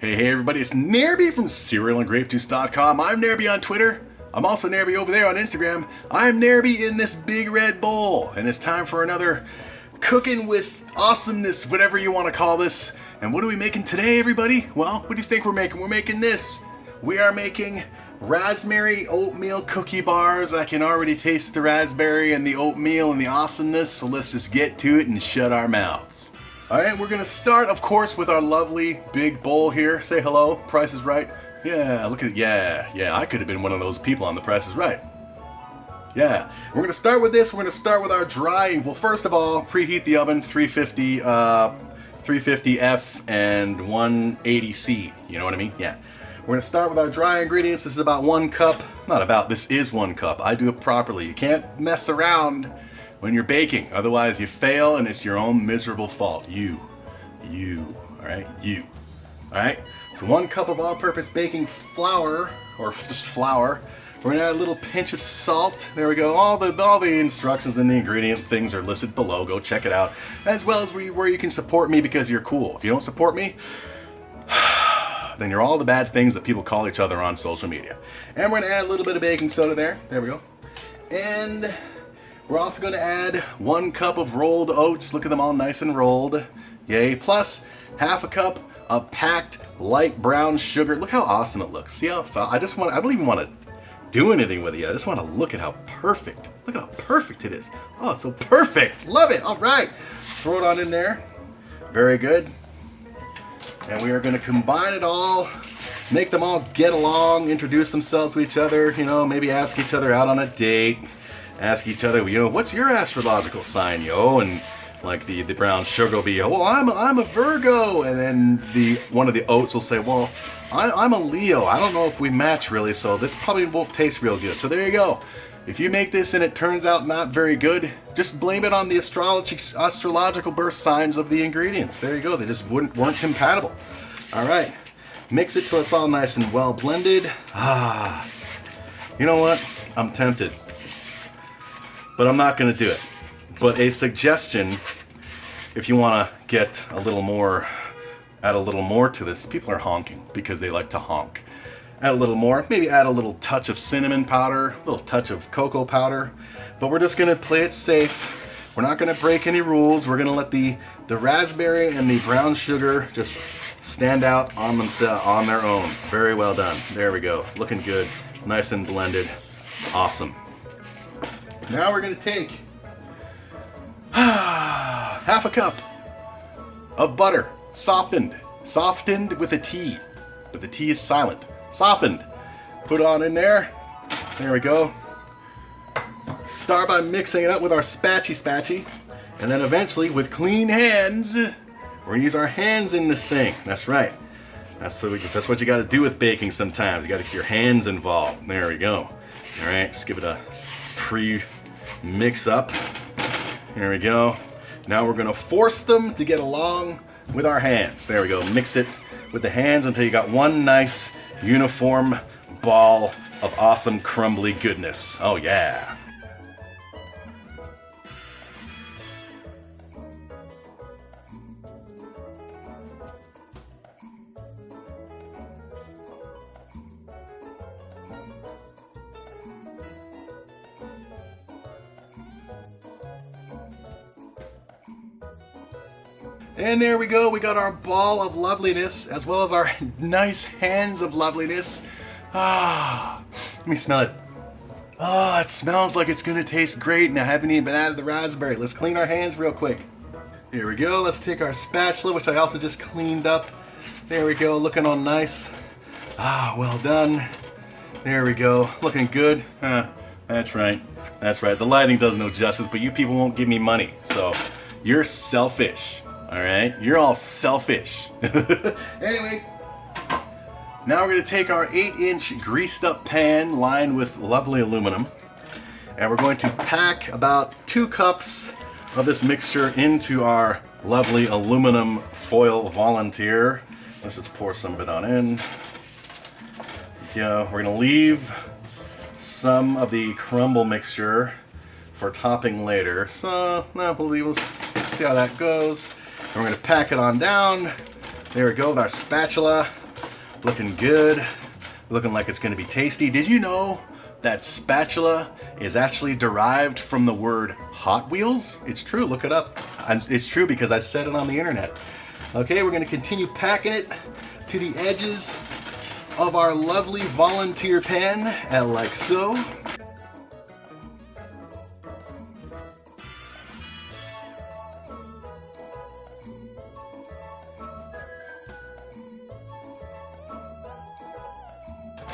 Hey everybody, it's Nerby from cerealandgrapejuice.com. I'm Nerby on Twitter. I'm also Nerby over there on Instagram. I'm Nerby in this big red bowl, and it's time for another cooking with awesomeness, whatever you want to call this. And what are we making today, everybody? Well, what do you think we're making? We're making this. We are making raspberry oatmeal cookie bars. I can already taste the raspberry and the oatmeal and the awesomeness, so let's just get to it and shut our mouths. Alright, we're gonna start, of course, with our lovely big bowl here. Say hello, Price is Right. Yeah, look at, yeah, I could have been one of those people on The Price is Right. Yeah, we're gonna start with this. We're gonna start with our drying. Well, first of all, preheat the oven, 350F and 180C. You know what I mean? Yeah. We're gonna start with our dry ingredients. This is about 1 cup. Not about, this is 1 cup. I do it properly. You can't mess around when you're baking. Otherwise you fail and it's your own miserable fault. You, alright? You. Alright? So 1 cup of all-purpose baking flour, or just flour. We're gonna add a little pinch of salt. There we go. All the instructions and the ingredient things are listed below. Go check it out. As well as where you can support me because you're cool. If you don't support me, then you're all the bad things that people call each other on social media. And we're gonna add a little bit of baking soda there. There we go. And we're also going to add 1 cup of rolled oats. Look at them all nice and rolled. Yay. Plus ½ cup of packed light brown sugar. Look how awesome it looks. See how, so I don't even want to do anything with it yet. I just want to look at how perfect. Look at how perfect it is. Oh, it's so perfect. Love it. All right. Throw it on in there. Very good. And we are going to combine it all. Make them all get along. Introduce themselves to each other. You know, maybe ask each other out on a date. Ask each other, you know, what's your astrological sign, yo? And like the brown sugar will be, well, I'm a Virgo, and then one of the oats will say, well, I'm a Leo. I don't know if we match really, so this probably won't taste real good. So there you go. If you make this and it turns out not very good, just blame it on the astrological birth signs of the ingredients. There you go. They just weren't compatible. All right, mix it till it's all nice and well blended. You know what? I'm tempted. But I'm not going to do it. But a suggestion, if you want to get a little more, add a little more to this. People are honking because they like to honk. Add a little more. Maybe add a little touch of cinnamon powder, a little touch of cocoa powder. But we're just going to play it safe. We're not going to break any rules. We're going to let the raspberry and the brown sugar just stand out on themselves, on their own. Very well done. There we go. Looking good. Nice and blended. Awesome. Now we're going to take ½ cup of butter, softened with a T, but the T is silent, softened. Put it on in there. There we go. Start by mixing it up with our spatchy, and then eventually with clean hands, we're going to use our hands in this thing. That's right. That's what you got to do with baking sometimes. You got to get your hands involved. There we go. All right, just give it a pre-mix up. There we go. Now we're gonna force them to get along with our hands. There we go. Mix it with the hands until you got one nice uniform ball of awesome crumbly goodness. Oh yeah. And there we go, we got our ball of loveliness, as well as our nice hands of loveliness. Let me smell it. It smells like it's gonna taste great, and I haven't even added the raspberry. Let's clean our hands real quick. Here we go, let's take our spatula, which I also just cleaned up. There we go, looking all nice. Well done. There we go, looking good. That's right, the lighting does no justice, but you people won't give me money, so you're selfish. Alright, you're all selfish. Anyway, now we're going to take our 8-inch greased up pan lined with lovely aluminum, and we're going to pack about 2 cups of this mixture into our lovely aluminum foil volunteer. Let's just pour some of it on in. Yeah, we're going to leave some of the crumble mixture for topping later. So, we'll see how that goes. And we're going to pack it on down. There we go with our spatula. Looking good. Looking like it's going to be tasty. Did you know that spatula is actually derived from the word Hot Wheels? It's true, look it up. It's true because I said it on the internet. Okay, we're going to continue packing it to the edges of our lovely volunteer pan, like so.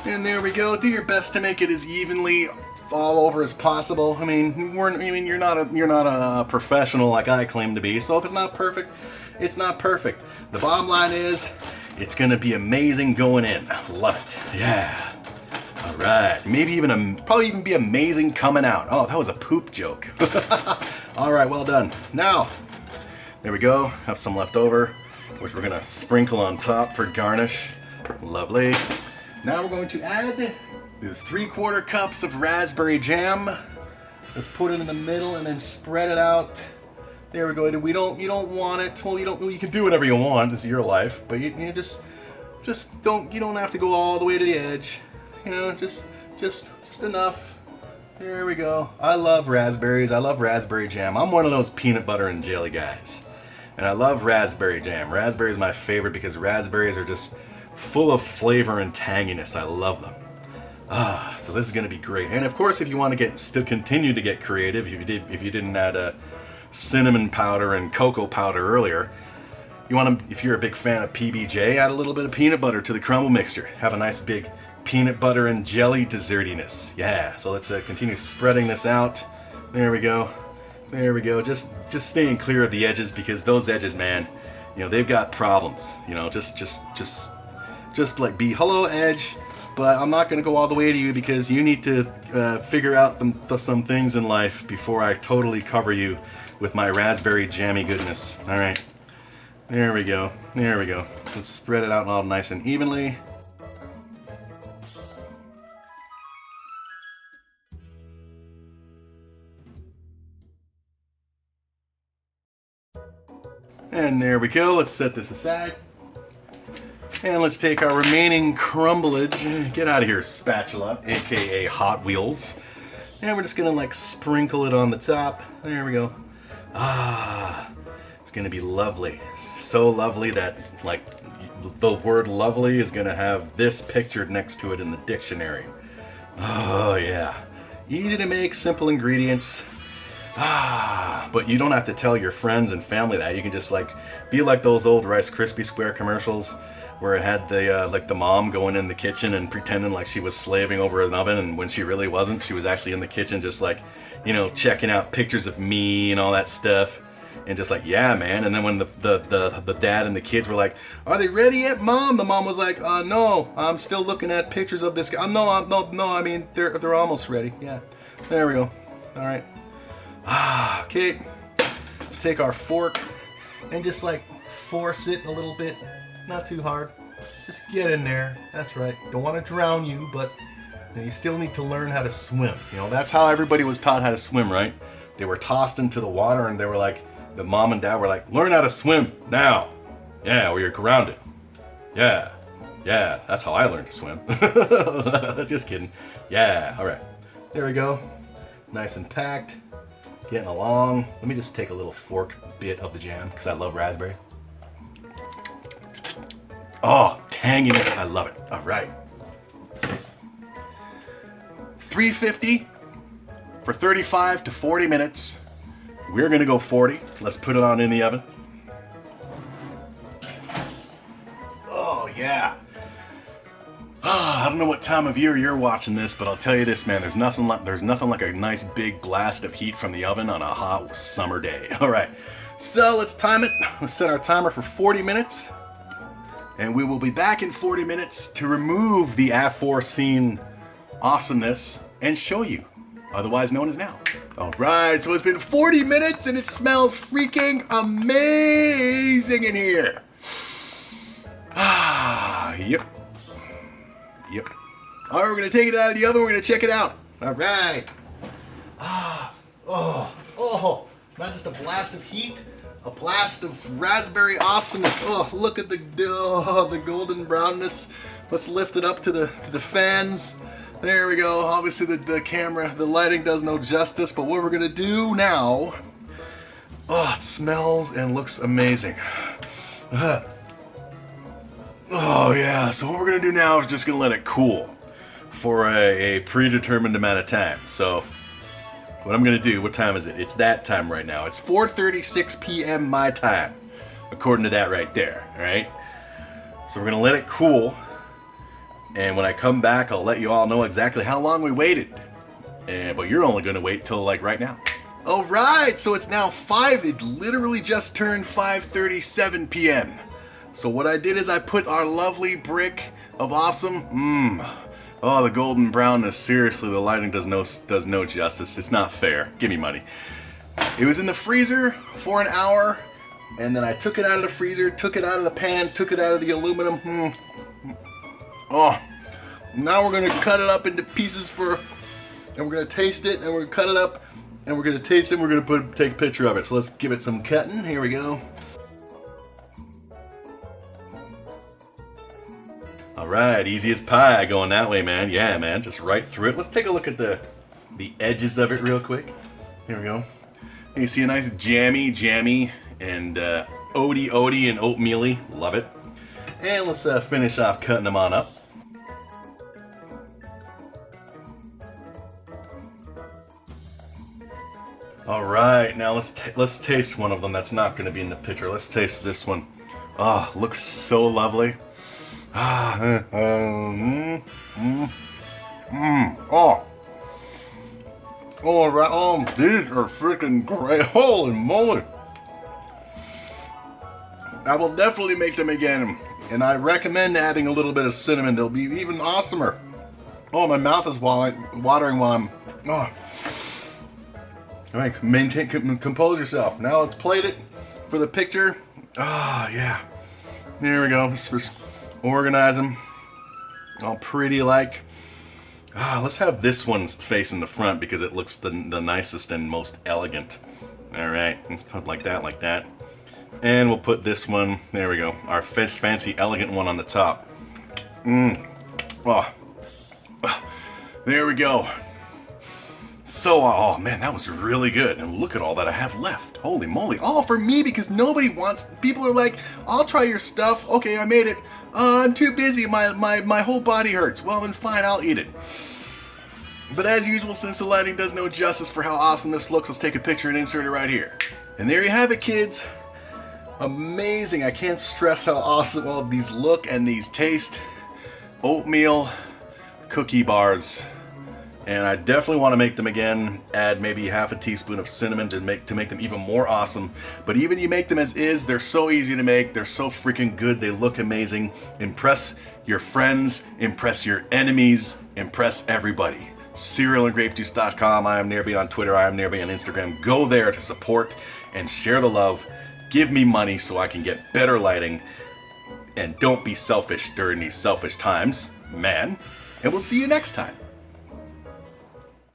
And there we go. Do your best to make it as evenly all over as possible. I mean, you're not a professional like I claim to be. So if it's not perfect, it's not perfect. The bottom line is, it's gonna be amazing going in. Love it. Yeah. All right. Maybe even probably even be amazing coming out. Oh, that was a poop joke. All right. Well done. Now, there we go. Have some left over, which we're gonna sprinkle on top for garnish. Lovely. Now we're going to add these 3/4 cups of raspberry jam. Let's put it in the middle and then spread it out. There we go. You don't want it. Well, you can do whatever you want. This is your life, but you just don't. You don't have to go all the way to the edge. You know, just enough. There we go. I love raspberries. I love raspberry jam. I'm one of those peanut butter and jelly guys, and I love raspberry jam. Raspberry is my favorite because raspberries are just full of flavor and tanginess. I love them. So this is going to be great. And of course, if you want to still continue to get creative, if you didn't add cinnamon powder and cocoa powder earlier, if you're a big fan of PBJ, add a little bit of peanut butter to the crumble mixture. Have a nice big peanut butter and jelly dessertiness. Yeah. So let's continue spreading this out. There we go. There we go. Just staying clear of the edges, because those edges, man, you know, they've got problems. You know, just like be hello edge, but I'm not going to go all the way to you because you need to figure out some things in life before I totally cover you with my raspberry jammy goodness. All right, there we go. There we go. Let's spread it out all nice and evenly. And there we go. Let's set this aside. And let's take our remaining crumblage. Get out of here, spatula, aka Hot Wheels. And we're just gonna like sprinkle it on the top. There we go. It's gonna be lovely. So lovely that like the word lovely is gonna have this pictured next to it in the dictionary. Oh yeah. Easy to make, simple ingredients. But you don't have to tell your friends and family that. You can just like be like those old Rice Krispie Square commercials where it had the mom going in the kitchen and pretending like she was slaving over an oven, and when she really wasn't, she was actually in the kitchen just like, you know, checking out pictures of me and all that stuff, and just like, yeah, man. And then when the dad and the kids were like, "Are they ready yet, Mom?" The mom was like, "No, I'm still looking at pictures of this guy. No, I mean they're almost ready." Yeah, there we go. All right. Okay. Let's take our fork and just like force it a little bit. Not too hard. Just get in there. That's right. Don't want to drown you, but you still need to learn how to swim. You know, that's how everybody was taught how to swim, right? They were tossed into the water and they were like, the mom and dad were like, learn how to swim now. Yeah, or you're grounded. Yeah. Yeah, that's how I learned to swim. Just kidding. Yeah, all right. There we go. Nice and packed. Getting along. Let me just take a little fork bit of the jam because I love raspberry. Oh, tanginess, I love it. All right. 350 for 35 to 40 minutes. We're gonna go 40. Let's put it on in the oven. Oh yeah. I don't know what time of year you're watching this, but I'll tell you this, man. There's nothing like a nice big blast of heat from the oven on a hot summer day. All right. So let's time it. Let's set our timer for 40 minutes. And we will be back in 40 minutes to remove the aforeseen awesomeness and show you, otherwise known as now. All right, so it's been 40 minutes and it smells freaking amazing in here. Yep. Yep. All right, we're gonna take it out of the oven. We're gonna check it out. All right. Oh, not just a blast of heat, a blast of raspberry awesomeness. Oh, look at the golden brownness. Let's lift it up to the fans. There we go. Obviously the camera, the lighting does no justice, but what we're gonna do now, oh, it smells and looks amazing. Oh yeah, so what we're gonna do now is just gonna let it cool for a predetermined amount of time. So what I'm gonna do, what time is it? It's that time right now. It's 4:36 p.m. my time, according to that right there, all right? So we're gonna let it cool, and when I come back, I'll let you all know exactly how long we waited. But you're only gonna wait till like right now. All right, so it's now it literally just turned 5:37 p.m. So what I did is I put our lovely brick of awesome, oh, the golden brownness, seriously, the lighting does no justice. It's not fair. Give me money. It was in the freezer for an hour, and then I took it out of the freezer, took it out of the pan, took it out of the aluminum. Oh, now we're gonna cut it up into pieces and we're gonna taste it, and we're gonna cut it up, and we're gonna taste it, and we're gonna take a picture of it. So let's give it some cutting. Here we go. Alright, easy as pie going that way, man. Yeah, man, just right through it. Let's take a look at the edges of it real quick. Here we go. You see a nice jammy, and oaty and oatmeal-y. Love it. And let's finish off cutting them on up. Alright, now let's taste one of them that's not going to be in the picture. Let's taste this one. Oh, looks so lovely. Oh, right. Oh, these are freaking great. Holy moly. I will definitely make them again, and I recommend adding a little bit of cinnamon. They'll be even awesomer. Oh, my mouth is watering while I'm, oh. All right, compose yourself. Now let's plate it for the picture. Ah, yeah. There we go. Let's just organize them all pretty like. Let's have this one facing the front because it looks the nicest and most elegant. All right, let's put like that. And we'll put this one, there we go, our fancy elegant one on the top. Oh. There we go. So, oh man, that was really good. And look at all that I have left. Holy moly. All for me because nobody wants, people are like, I'll try your stuff. Okay, I made it. I'm too busy. My whole body hurts. Well, then fine, I'll eat it. But as usual, since the lighting does no justice for how awesome this looks, let's take a picture and insert it right here. And there you have it, kids. Amazing. I can't stress how awesome all these look and these taste. Oatmeal cookie bars. And I definitely want to make them again. Add maybe half a teaspoon of cinnamon to make them even more awesome. But even you make them as is, they're so easy to make. They're so freaking good. They look amazing. Impress your friends. Impress your enemies. Impress everybody. Cerealandgrapejuice.com. I am Nearby on Twitter. I am Nearby on Instagram. Go there to support and share the love. Give me money so I can get better lighting. And don't be selfish during these selfish times, man. And we'll see you next time.